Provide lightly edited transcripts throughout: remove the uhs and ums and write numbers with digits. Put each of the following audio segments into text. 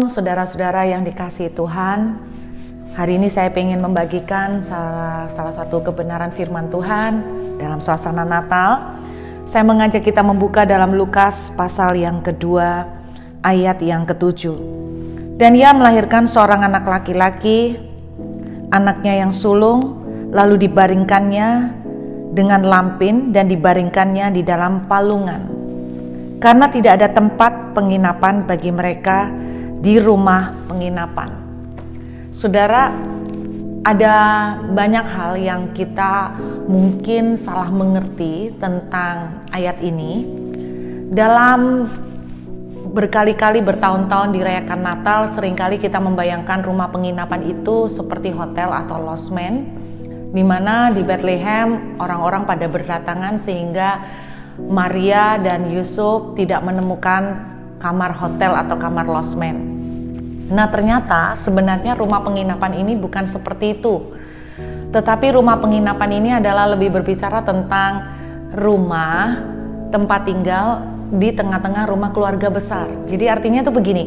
Shalom saudara-saudara yang dikasihi Tuhan. Hari ini saya ingin membagikan salah satu kebenaran firman Tuhan dalam suasana Natal. Saya mengajak kita membuka dalam Lukas pasal yang kedua ayat yang ke-7. Dan ia melahirkan seorang anak laki-laki, anaknya yang sulung, lalu dibaringkannya dengan lampin dan dibaringkannya di dalam palungan. Karena tidak ada tempat penginapan bagi mereka di rumah penginapan. Saudara, ada banyak hal yang kita mungkin salah mengerti tentang ayat ini. Dalam berkali-kali bertahun-tahun dirayakan Natal, seringkali kita membayangkan rumah penginapan itu seperti hotel atau losmen, di mana di Bethlehem orang-orang pada berdatangan sehingga Maria dan Yusuf tidak menemukan kamar hotel atau kamar losmen. Nah, ternyata sebenarnya rumah penginapan ini bukan seperti itu. Tetapi rumah penginapan ini adalah lebih berbicara tentang rumah, tempat tinggal di tengah-tengah rumah keluarga besar. Jadi artinya itu begini.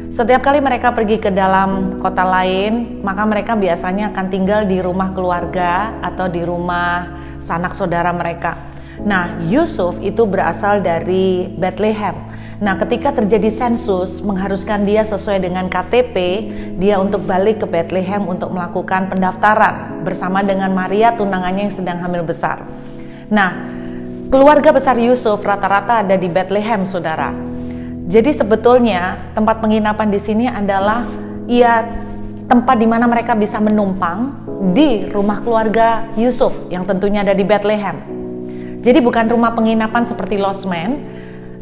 Setiap kali mereka pergi ke dalam kota lain, maka mereka biasanya akan tinggal di rumah keluarga atau di rumah sanak saudara mereka. Nah, Yusuf itu berasal dari Bethlehem. Nah, ketika terjadi sensus mengharuskan dia sesuai dengan KTP, dia untuk balik ke Bethlehem untuk melakukan pendaftaran bersama dengan Maria tunangannya yang sedang hamil besar. Nah, keluarga besar Yusuf rata-rata ada di Bethlehem, saudara. Jadi sebetulnya tempat penginapan di sini adalah tempat di mana mereka bisa menumpang di rumah keluarga Yusuf yang tentunya ada di Bethlehem. Jadi bukan rumah penginapan seperti losmen,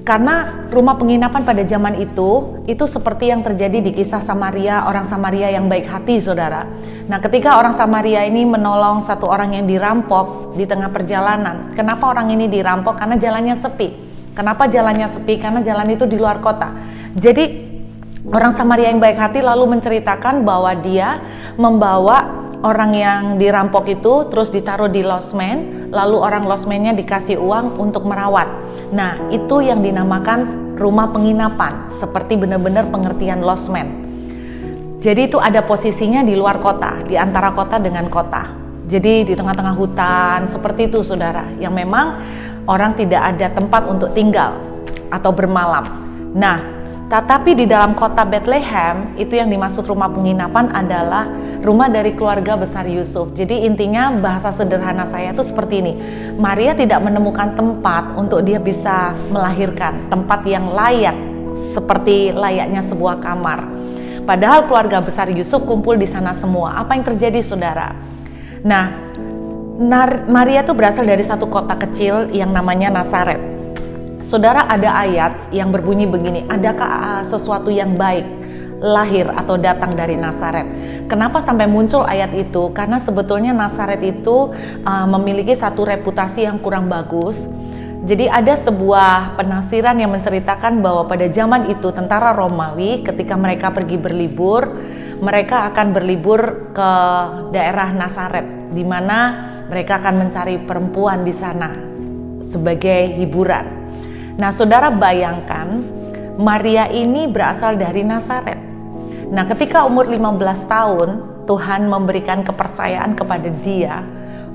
karena rumah penginapan pada zaman itu seperti yang terjadi di kisah Samaria, orang Samaria yang baik hati, saudara. Nah, ketika orang Samaria ini menolong satu orang yang dirampok di tengah perjalanan. Kenapa orang ini dirampok? Karena jalannya sepi. Kenapa jalannya sepi? Karena jalan itu di luar kota. Jadi orang Samaria yang baik hati lalu menceritakan bahwa dia membawa orang yang dirampok itu terus ditaruh di losmen, lalu orang losmennya dikasih uang untuk merawat. Nah, itu yang dinamakan rumah penginapan, seperti benar-benar pengertian losmen. Jadi itu ada posisinya di luar kota, di antara kota dengan kota. Jadi di tengah-tengah hutan, seperti itu, saudara, yang memang orang tidak ada tempat untuk tinggal atau bermalam. Nah, tetapi di dalam kota Bethlehem, itu yang dimaksud rumah penginapan adalah rumah dari keluarga besar Yusuf. Jadi intinya bahasa sederhana saya itu seperti ini. Maria tidak menemukan tempat untuk dia bisa melahirkan, tempat yang layak seperti layaknya sebuah kamar. Padahal keluarga besar Yusuf kumpul di sana semua. Apa yang terjadi, saudara? Nah, Maria itu berasal dari satu kota kecil yang namanya Nazaret. Saudara, ada ayat yang berbunyi begini, adakah sesuatu yang baik lahir atau datang dari Nazaret? Kenapa sampai muncul ayat itu? Karena sebetulnya Nazaret itu memiliki satu reputasi yang kurang bagus. Jadi ada sebuah penafsiran yang menceritakan bahwa pada zaman itu tentara Romawi ketika mereka pergi berlibur, mereka akan berlibur ke daerah Nazaret, di mana mereka akan mencari perempuan di sana sebagai hiburan. Nah, saudara bayangkan Maria ini berasal dari Nazaret. Nah, ketika umur 15 tahun, Tuhan memberikan kepercayaan kepada dia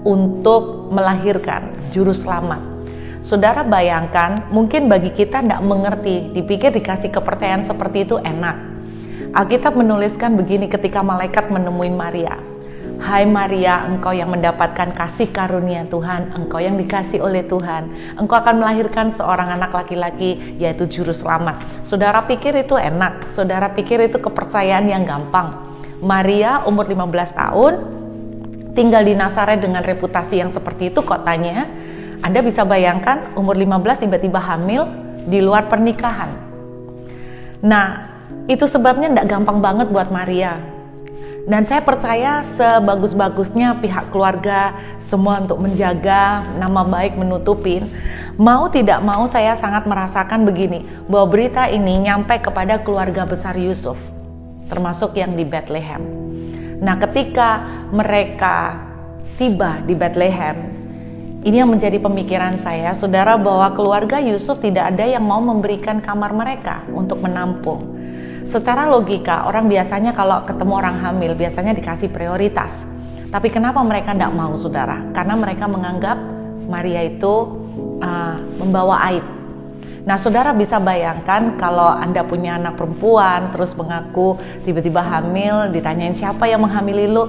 untuk melahirkan juru selamat. Saudara bayangkan, mungkin bagi kita tidak mengerti, dipikir dikasih kepercayaan seperti itu enak. Alkitab menuliskan begini ketika malaikat menemui Maria. Hai Maria, engkau yang mendapatkan kasih karunia Tuhan, engkau yang dikasih oleh Tuhan, engkau akan melahirkan seorang anak laki-laki yaitu juru selamat. Saudara pikir itu enak, saudara pikir itu kepercayaan yang gampang. Maria umur 15 tahun, tinggal di Nazaret dengan reputasi yang seperti itu kotanya. Anda bisa bayangkan umur 15 tiba-tiba hamil di luar pernikahan. Nah, itu sebabnya tidak gampang banget buat Maria. Dan saya percaya sebagus-bagusnya pihak keluarga semua untuk menjaga nama baik, menutupin. Mau tidak mau saya sangat merasakan begini, bahwa berita ini nyampe kepada keluarga besar Yusuf, termasuk yang di Bethlehem. Nah, ketika mereka tiba di Bethlehem, ini yang menjadi pemikiran saya, saudara, bahwa keluarga Yusuf tidak ada yang mau memberikan kamar mereka untuk menampung. Secara logika, orang biasanya kalau ketemu orang hamil, biasanya dikasih prioritas. Tapi kenapa mereka tidak mau, saudara? Karena mereka menganggap Maria itu membawa aib. Nah, saudara bisa bayangkan kalau Anda punya anak perempuan, terus mengaku tiba-tiba hamil, ditanyain siapa yang menghamili lu,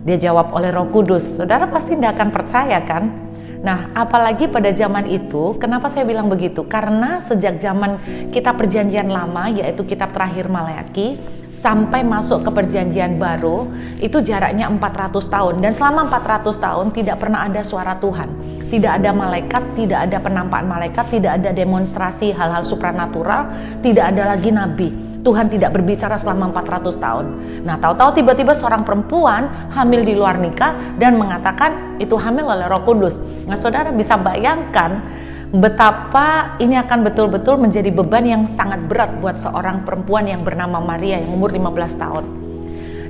dia jawab oleh Roh Kudus. Saudara pasti tidak akan percaya kan? Nah, apalagi pada zaman itu, kenapa saya bilang begitu? Karena sejak zaman kita perjanjian lama, yaitu kitab terakhir Maleakhi, sampai masuk ke perjanjian baru, itu jaraknya 400 tahun. Dan selama 400 tahun tidak pernah ada suara Tuhan. Tidak ada malaikat, tidak ada penampakan malaikat, tidak ada demonstrasi hal-hal supranatural, tidak ada lagi nabi. Tuhan tidak berbicara selama 400 tahun. Nah, tahu-tahu tiba-tiba seorang perempuan hamil di luar nikah dan mengatakan itu hamil oleh Roh Kudus. Nah, saudara bisa bayangkan betapa ini akan betul-betul menjadi beban yang sangat berat buat seorang perempuan yang bernama Maria yang umur 15 tahun.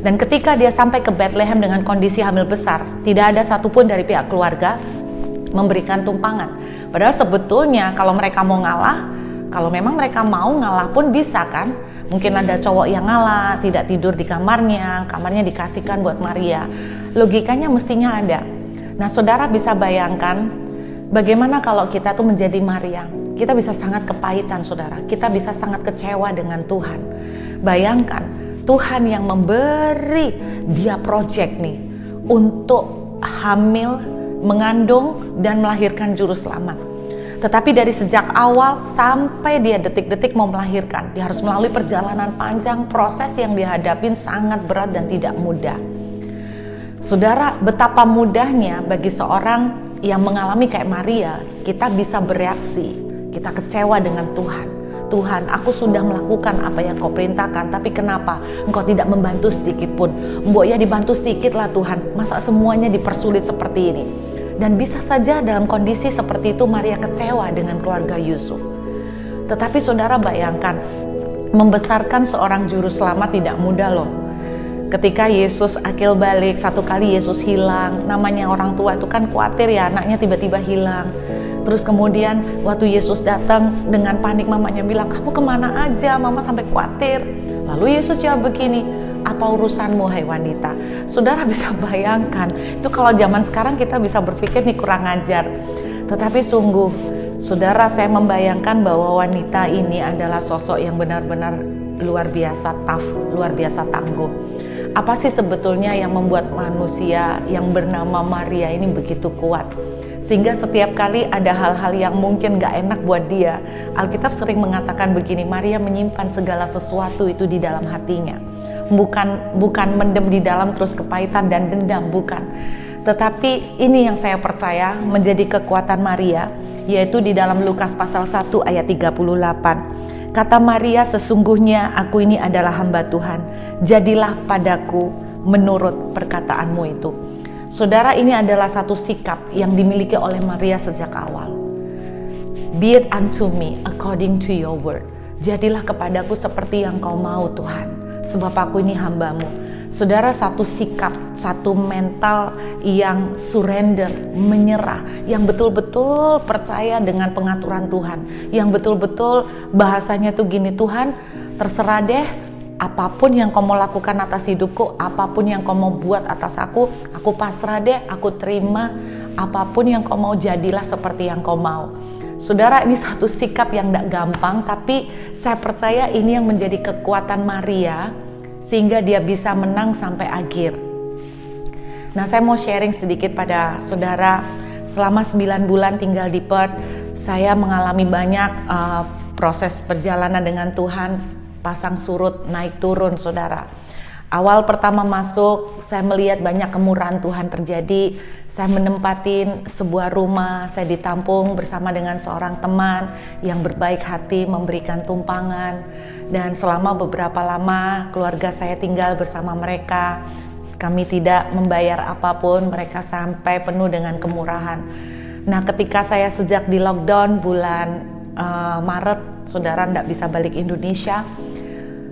Dan ketika dia sampai ke Bethlehem dengan kondisi hamil besar, tidak ada satupun dari pihak keluarga memberikan tumpangan. Padahal sebetulnya kalau mereka mau ngalah, kalau memang mereka mau ngalah pun bisa kan. Mungkin ada cowok yang ngalah, tidak tidur di kamarnya dikasihkan buat Maria. Logikanya mestinya ada. Nah, saudara bisa bayangkan bagaimana kalau kita tuh menjadi Maria. Kita bisa sangat kepahitan, saudara. Kita bisa sangat kecewa dengan Tuhan. Bayangkan, Tuhan yang memberi dia project nih untuk hamil, mengandung, dan melahirkan juru selamat. Tetapi dari sejak awal sampai dia detik-detik mau melahirkan, dia harus melalui perjalanan panjang, proses yang dihadapin sangat berat dan tidak mudah. Saudara, betapa mudahnya bagi seorang yang mengalami kayak Maria, kita bisa bereaksi, kita kecewa dengan Tuhan. Tuhan, aku sudah melakukan apa yang kau perintahkan, tapi kenapa engkau tidak membantu sedikit pun? Mbok ya dibantu sedikit lah Tuhan, masa semuanya dipersulit seperti ini? Dan bisa saja dalam kondisi seperti itu Maria kecewa dengan keluarga Yusuf. Tetapi saudara bayangkan, membesarkan seorang juru selamat tidak mudah loh. Ketika Yesus akil balik, satu kali Yesus hilang, namanya orang tua itu kan khawatir ya anaknya tiba-tiba hilang. Terus kemudian waktu Yesus datang dengan panik, mamanya bilang, kamu kemana aja? Mama sampai khawatir. Lalu Yesus jawab begini, apa urusanmu hai wanita? Saudara bisa bayangkan, itu kalau zaman sekarang kita bisa berpikir nih kurang ajar. Tetapi sungguh, saudara, saya membayangkan bahwa wanita ini adalah sosok yang benar-benar luar biasa tough, luar biasa tangguh. Apa sih sebetulnya yang membuat manusia yang bernama Maria ini begitu kuat? Sehingga setiap kali ada hal-hal yang mungkin gak enak buat dia, Alkitab sering mengatakan begini, Maria menyimpan segala sesuatu itu di dalam hatinya. Bukan mendem di dalam terus kepahitan dan dendam, bukan. Tetapi ini yang saya percaya menjadi kekuatan Maria, yaitu di dalam Lukas pasal 1 ayat 38. Kata Maria, sesungguhnya aku ini adalah hamba Tuhan, jadilah padaku menurut perkataanmu itu. Saudara, ini adalah satu sikap yang dimiliki oleh Maria sejak awal. Be it unto me according to your word. Jadilah kepadaku seperti yang kau mau Tuhan, sebab aku ini hambamu. Saudara, satu sikap, satu mental yang surrender, menyerah, yang betul-betul percaya dengan pengaturan Tuhan, yang betul-betul bahasanya tuh gini, Tuhan terserah deh, apapun yang kau mau lakukan atas hidupku, apapun yang kau mau buat atas aku pasrah deh, aku terima, apapun yang kau mau jadilah seperti yang kau mau. Saudara, ini satu sikap yang tidak gampang, tapi saya percaya ini yang menjadi kekuatan Maria, sehingga dia bisa menang sampai akhir. Nah, saya mau sharing sedikit pada saudara. Selama 9 bulan tinggal di Perth, saya mengalami banyak proses perjalanan dengan Tuhan, pasang surut, naik turun, saudara. Awal pertama masuk, saya melihat banyak kemurahan Tuhan terjadi. Saya menempatin sebuah rumah, saya ditampung bersama dengan seorang teman yang berbaik hati memberikan tumpangan. Dan selama beberapa lama keluarga saya tinggal bersama mereka. Kami tidak membayar apapun, mereka sampai penuh dengan kemurahan. Nah, ketika saya sejak di lockdown bulan Maret, saudara tidak bisa balik Indonesia,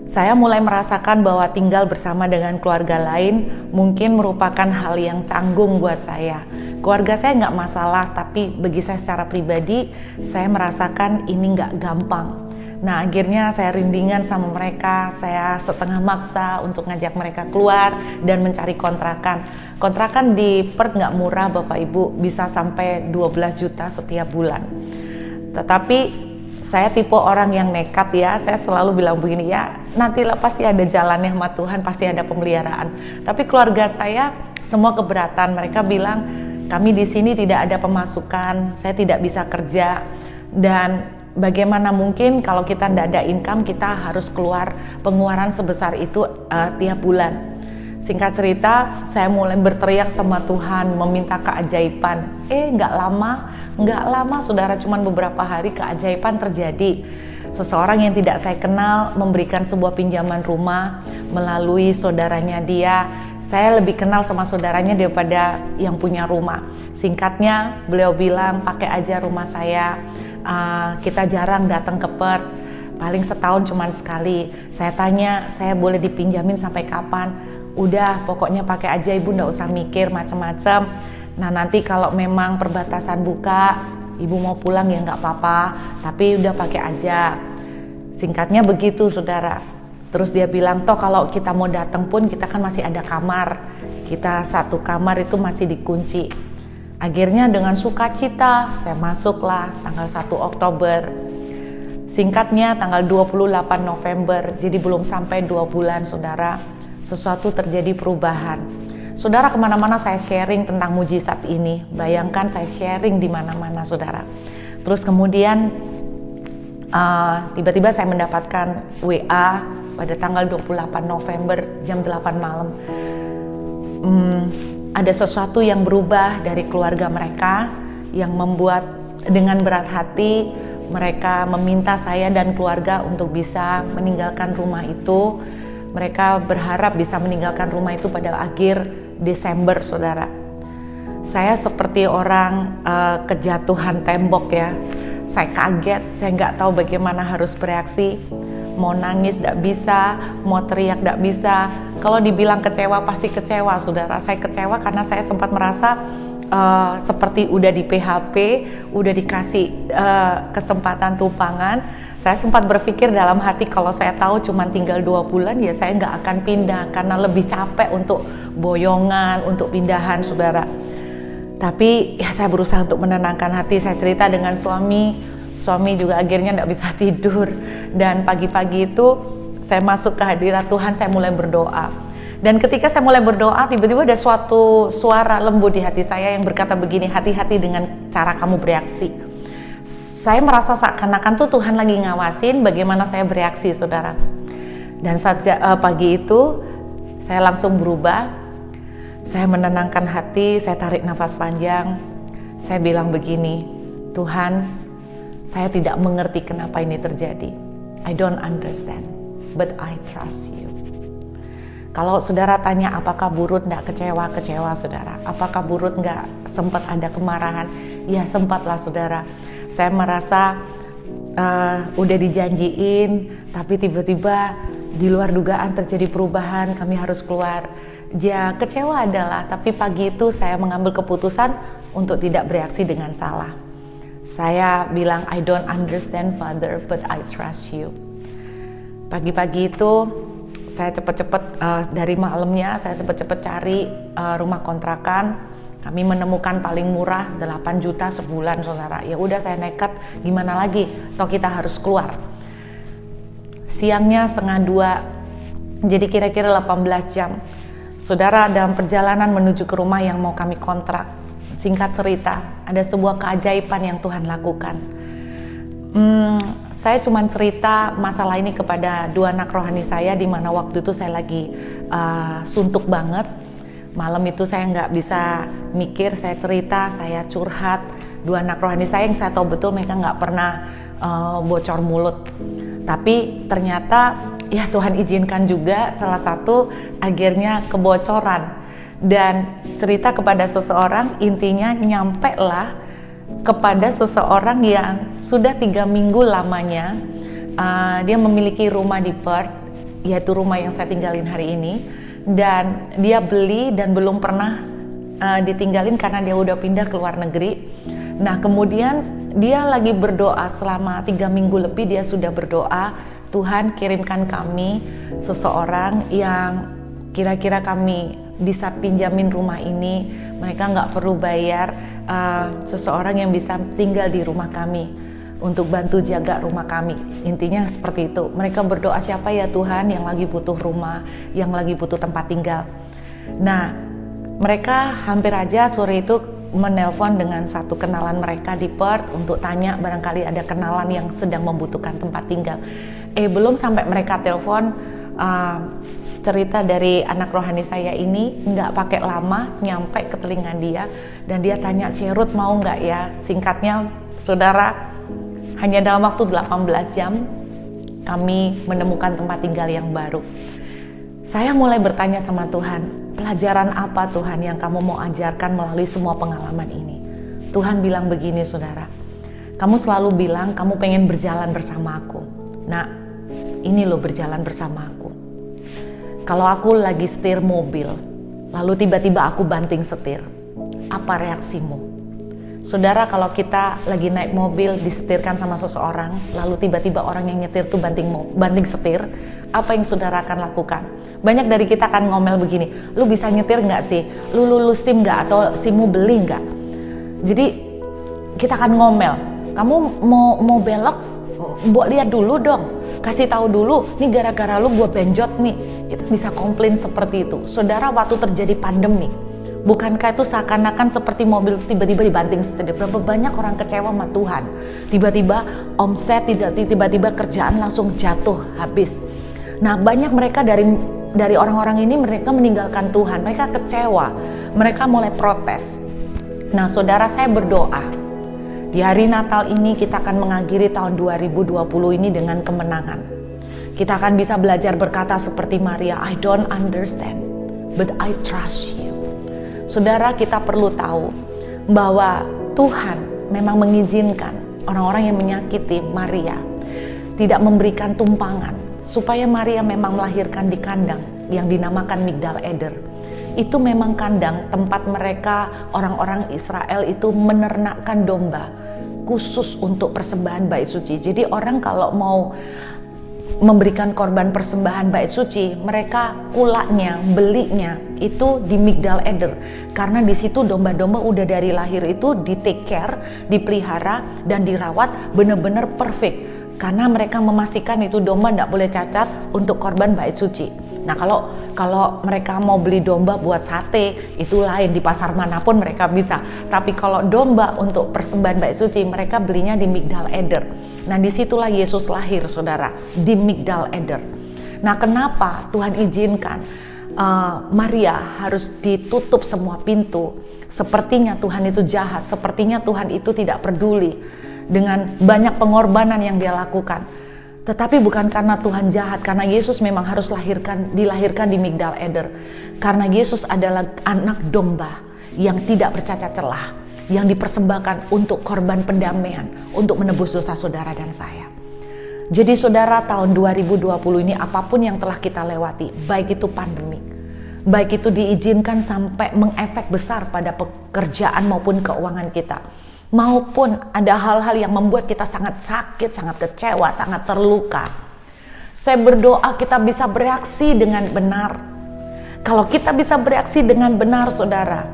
saya mulai merasakan bahwa tinggal bersama dengan keluarga lain mungkin merupakan hal yang canggung buat saya. Keluarga saya nggak masalah, tapi bagi saya secara pribadi, saya merasakan ini nggak gampang. Nah akhirnya saya rindingan sama mereka, saya setengah maksa untuk ngajak mereka keluar dan mencari kontrakan. Kontrakan di Perth nggak murah Bapak Ibu, bisa sampai 12 juta setiap bulan. Tetapi saya tipe orang yang nekat ya, saya selalu bilang begini ya, nantilah pasti ada jalannya sama Tuhan, pasti ada pemeliharaan. Tapi keluarga saya semua keberatan, mereka bilang kami di sini tidak ada pemasukan, saya tidak bisa kerja, dan bagaimana mungkin kalau kita tidak ada income, kita harus keluar pengeluaran sebesar itu tiap bulan. Singkat cerita, saya mulai berteriak sama Tuhan, meminta keajaiban. Nggak lama saudara, cuman beberapa hari keajaiban terjadi. Seseorang yang tidak saya kenal memberikan sebuah pinjaman rumah melalui saudaranya dia. Saya lebih kenal sama saudaranya daripada yang punya rumah. Singkatnya, beliau bilang pakai aja rumah saya. Kita jarang datang ke Perth, paling setahun cuman sekali. Saya tanya, saya boleh dipinjamin sampai kapan? Udah, pokoknya pakai aja ibu, nggak usah mikir macam-macam. Nah nanti kalau memang perbatasan buka, ibu mau pulang ya nggak apa-apa, tapi udah pakai aja. Singkatnya begitu saudara. Terus dia bilang, toh kalau kita mau datang pun kita kan masih ada kamar. Kita satu kamar itu masih dikunci. Akhirnya dengan sukacita saya masuklah tanggal 1 Oktober. Singkatnya tanggal 28 November, jadi belum sampai 2 bulan saudara, sesuatu terjadi perubahan. Saudara, kemana-mana saya sharing tentang mujizat ini. Bayangkan saya sharing di mana-mana saudara. Terus kemudian tiba-tiba saya mendapatkan WA pada tanggal 28 November jam 8 malam. Ada sesuatu yang berubah dari keluarga mereka yang membuat dengan berat hati mereka meminta saya dan keluarga untuk bisa meninggalkan rumah itu. Mereka berharap bisa meninggalkan rumah itu pada akhir Desember saudara. Saya seperti orang kejatuhan tembok ya. Saya kaget, saya nggak tahu bagaimana harus bereaksi. Mau nangis tidak bisa, mau teriak tidak bisa. Kalau dibilang kecewa, pasti kecewa saudara. Saya kecewa karena saya sempat merasa seperti udah di PHP, udah dikasih kesempatan tumpangan. Saya sempat berpikir dalam hati, kalau saya tahu cuma tinggal 2 bulan ya saya nggak akan pindah, karena lebih capek untuk boyongan, untuk pindahan saudara. Tapi ya saya berusaha untuk menenangkan hati. Saya cerita dengan suami juga akhirnya tidak bisa tidur. Dan pagi-pagi itu saya masuk ke hadirat Tuhan, saya mulai berdoa. Dan ketika saya mulai berdoa, tiba-tiba ada suatu suara lembut di hati saya yang berkata begini, hati-hati dengan cara kamu bereaksi. Saya merasa seakan-akan tuh Tuhan lagi ngawasin bagaimana saya bereaksi saudara. Dan saat pagi itu saya langsung berubah. Saya menenangkan hati, saya tarik nafas panjang. Saya bilang begini, Tuhan, saya tidak mengerti kenapa ini terjadi. I don't understand, but I trust you. Kalau saudara tanya apakah Burut nggak kecewa saudara. Apakah Burut nggak sempat ada kemarahan? Ya sempatlah saudara. Saya merasa udah dijanjiin, tapi tiba-tiba di luar dugaan terjadi perubahan, kami harus keluar. Ya kecewa adalah, tapi pagi itu saya mengambil keputusan untuk tidak bereaksi dengan salah. Saya bilang, I don't understand Father, but I trust you. Pagi-pagi itu saya cepet-cepet dari malamnya saya cepet-cepet cari rumah kontrakan. Kami menemukan paling murah 8 juta sebulan saudara. Ya udah saya nekat, gimana lagi? Toh kita harus keluar. Siangnya 1:30, jadi kira-kira 18 jam. Saudara, dalam perjalanan menuju ke rumah yang mau kami kontrak, singkat cerita, ada sebuah keajaiban yang Tuhan lakukan. Saya cuma cerita masalah ini kepada 2 anak rohani saya, di mana waktu itu saya lagi suntuk banget. Malam itu saya nggak bisa mikir, saya cerita, saya curhat. 2 anak rohani saya yang saya tahu betul mereka nggak pernah bocor mulut. Tapi ternyata ya Tuhan izinkan juga salah satu akhirnya kebocoran. Dan cerita kepada seseorang, intinya nyampe lah kepada seseorang yang sudah 3 minggu lamanya dia memiliki rumah di Perth, yaitu rumah yang saya tinggalin hari ini. Dan dia beli dan belum pernah ditinggalin karena dia udah pindah ke luar negeri. Nah kemudian dia lagi berdoa selama 3 minggu lebih. Dia sudah berdoa, Tuhan kirimkan kami seseorang yang kira-kira kami bisa pinjamin rumah ini, mereka nggak perlu bayar, seseorang yang bisa tinggal di rumah kami untuk bantu jaga rumah kami. Intinya seperti itu. Mereka berdoa, siapa ya Tuhan yang lagi butuh rumah, yang lagi butuh tempat tinggal. Nah, mereka hampir aja sore itu menelpon dengan satu kenalan mereka di Perth untuk tanya barangkali ada kenalan yang sedang membutuhkan tempat tinggal. Belum sampai mereka telepon, cerita dari anak rohani saya ini nggak pakai lama nyampe ke telinga dia, dan dia tanya, Cerut mau nggak ya? Singkatnya saudara, hanya dalam waktu 18 jam kami menemukan tempat tinggal yang baru. Saya mulai bertanya sama Tuhan, pelajaran apa Tuhan yang kamu mau ajarkan melalui semua pengalaman ini? Tuhan bilang begini saudara, kamu selalu bilang kamu pengen berjalan bersama aku. Nah, ini loh berjalan bersama aku. Kalau aku lagi setir mobil, lalu tiba-tiba aku banting setir, apa reaksimu? Saudara, kalau kita lagi naik mobil disetirkan sama seseorang, lalu tiba-tiba orang yang nyetir tuh banting setir, apa yang saudara akan lakukan? Banyak dari kita akan ngomel begini, lu bisa nyetir nggak sih? Lu lulus SIM nggak? Atau SIMmu beli nggak? Jadi kita akan ngomel, kamu mau belok? Mbok lihat dulu dong, kasih tahu dulu, nih gara-gara lu gua benjot nih. Kita bisa komplain seperti itu. Saudara, waktu terjadi pandemi, bukankah itu seakan-akan seperti mobil tiba-tiba dibanting setir? Berapa banyak orang kecewa sama Tuhan, tiba-tiba omset, tiba-tiba kerjaan langsung jatuh habis. Nah, banyak mereka dari orang-orang ini, mereka meninggalkan Tuhan, mereka kecewa, mereka mulai protes. Nah saudara, saya berdoa di hari Natal ini kita akan mengakhiri tahun 2020 ini dengan kemenangan. Kita akan bisa belajar berkata seperti Maria, I don't understand, but I trust you. Saudara, kita perlu tahu bahwa Tuhan memang mengizinkan orang-orang yang menyakiti Maria tidak memberikan tumpangan, supaya Maria memang melahirkan di kandang yang dinamakan Migdal Eder. Itu memang kandang tempat mereka, orang-orang Israel itu menernakkan domba khusus untuk persembahan bait suci. Jadi orang kalau mau memberikan korban persembahan bait suci, mereka kulaknya, belinya itu di Migdal Eder, karena di situ domba-domba udah dari lahir itu di take care, dipelihara dan dirawat benar-benar perfect, karena mereka memastikan itu domba tidak boleh cacat untuk korban bait suci. Nah kalau mereka mau beli domba buat sate, itu lain, di pasar manapun mereka bisa. Tapi kalau domba untuk persembahan bait suci, mereka belinya di Migdal Eder. Nah disitulah Yesus lahir saudara, di Migdal Eder. Nah kenapa Tuhan izinkan Maria harus ditutup semua pintu? Sepertinya Tuhan itu jahat, sepertinya Tuhan itu tidak peduli dengan banyak pengorbanan yang dia lakukan. Tetapi bukan karena Tuhan jahat, karena Yesus memang harus dilahirkan di Migdal Eder. Karena Yesus adalah anak domba yang tidak bercacat celah, yang dipersembahkan untuk korban pendamaian, untuk menebus dosa saudara dan saya. Jadi saudara, tahun 2020 ini apapun yang telah kita lewati, baik itu pandemik, baik itu diizinkan sampai mengefek besar pada pekerjaan maupun keuangan kita, maupun ada hal-hal yang membuat kita sangat sakit, sangat kecewa, sangat terluka. Saya berdoa kita bisa bereaksi dengan benar. Kalau kita bisa bereaksi dengan benar saudara,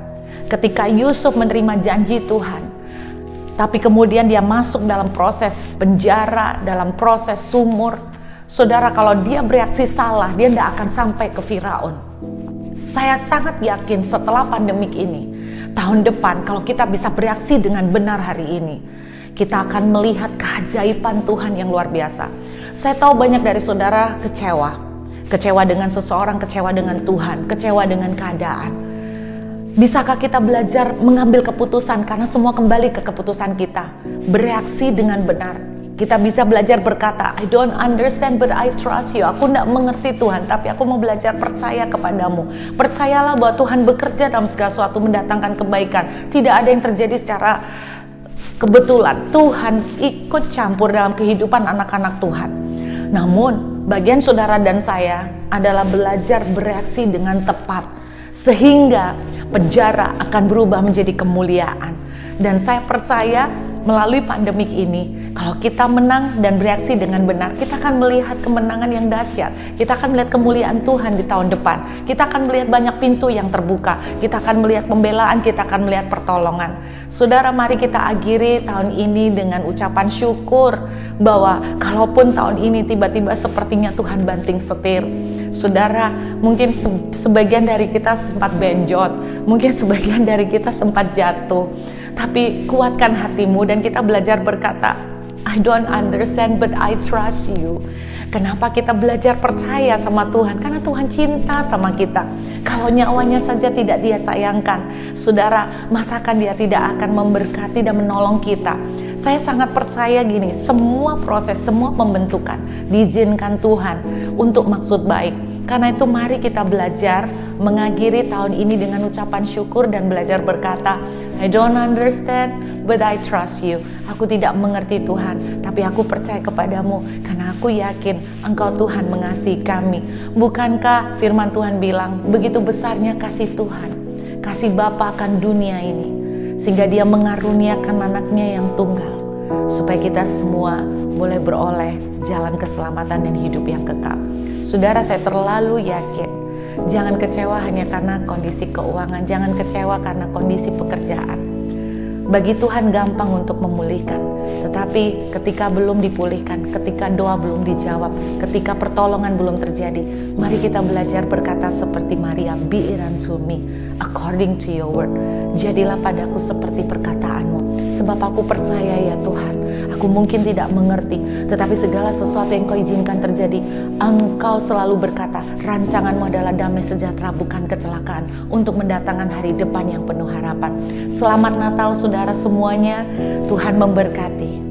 ketika Yusuf menerima janji Tuhan, tapi kemudian dia masuk dalam proses penjara, dalam proses sumur. Saudara, kalau dia bereaksi salah, dia tidak akan sampai ke Firaun. Saya sangat yakin setelah pandemik ini, tahun depan kalau kita bisa bereaksi dengan benar hari ini, kita akan melihat keajaiban Tuhan yang luar biasa. Saya tahu banyak dari saudara kecewa dengan seseorang, kecewa dengan Tuhan, kecewa dengan keadaan. Bisakah kita belajar mengambil keputusan, karena semua kembali ke keputusan kita, bereaksi dengan benar. Kita bisa belajar berkata, I don't understand but I trust you. Aku tidak mengerti Tuhan, tapi aku mau belajar percaya kepadamu. Percayalah bahwa Tuhan bekerja dalam segala sesuatu, mendatangkan kebaikan. Tidak ada yang terjadi secara kebetulan. Tuhan ikut campur dalam kehidupan anak-anak Tuhan. Namun bagian saudara dan saya adalah belajar bereaksi dengan tepat, sehingga penjara akan berubah menjadi kemuliaan. Dan saya percaya melalui pandemik ini, kalau kita menang dan bereaksi dengan benar, kita akan melihat kemenangan yang dahsyat. Kita akan melihat kemuliaan Tuhan di tahun depan. Kita akan melihat banyak pintu yang terbuka. Kita akan melihat pembelaan, kita akan melihat pertolongan. Saudara, mari kita akhiri tahun ini dengan ucapan syukur bahwa kalaupun tahun ini tiba-tiba sepertinya Tuhan banting setir. Saudara, mungkin sebagian dari kita sempat benjot, mungkin sebagian dari kita sempat jatuh. Tapi kuatkan hatimu dan kita belajar berkata, I don't understand but I trust you. Kenapa kita belajar percaya sama Tuhan? Karena Tuhan cinta sama kita. Kalau nyawanya saja tidak Dia sayangkan, saudara, masakan Dia tidak akan memberkati dan menolong kita? Saya sangat percaya gini, semua proses, semua pembentukan diizinkan Tuhan untuk maksud baik. Karena itu mari kita belajar mengakhiri tahun ini dengan ucapan syukur dan belajar berkata, I don't understand, but I trust you. Aku tidak mengerti Tuhan, tapi aku percaya kepadamu karena aku yakin Engkau Tuhan mengasihi kami. Bukankah firman Tuhan bilang, begitu besarnya kasih Tuhan, kasih Bapa akan dunia ini, sehingga Dia mengaruniakan anaknya yang tunggal, supaya kita semua boleh beroleh jalan keselamatan dan hidup yang kekal. Saudara, saya terlalu yakin, jangan kecewa hanya karena kondisi keuangan, jangan kecewa karena kondisi pekerjaan. Bagi Tuhan gampang untuk memulihkan, tetapi ketika belum dipulihkan, ketika doa belum dijawab, ketika pertolongan belum terjadi, mari kita belajar berkata seperti Maria, be it unto me according to your word. Jadilah padaku seperti perkataanmu, sebab aku percaya ya Tuhan. Aku mungkin tidak mengerti, tetapi segala sesuatu yang Kau izinkan terjadi, Engkau selalu berkata, rancanganmu adalah damai sejahtera, bukan kecelakaan, untuk mendatangkan hari depan yang penuh harapan. Selamat Natal saudara semuanya, Tuhan memberkati.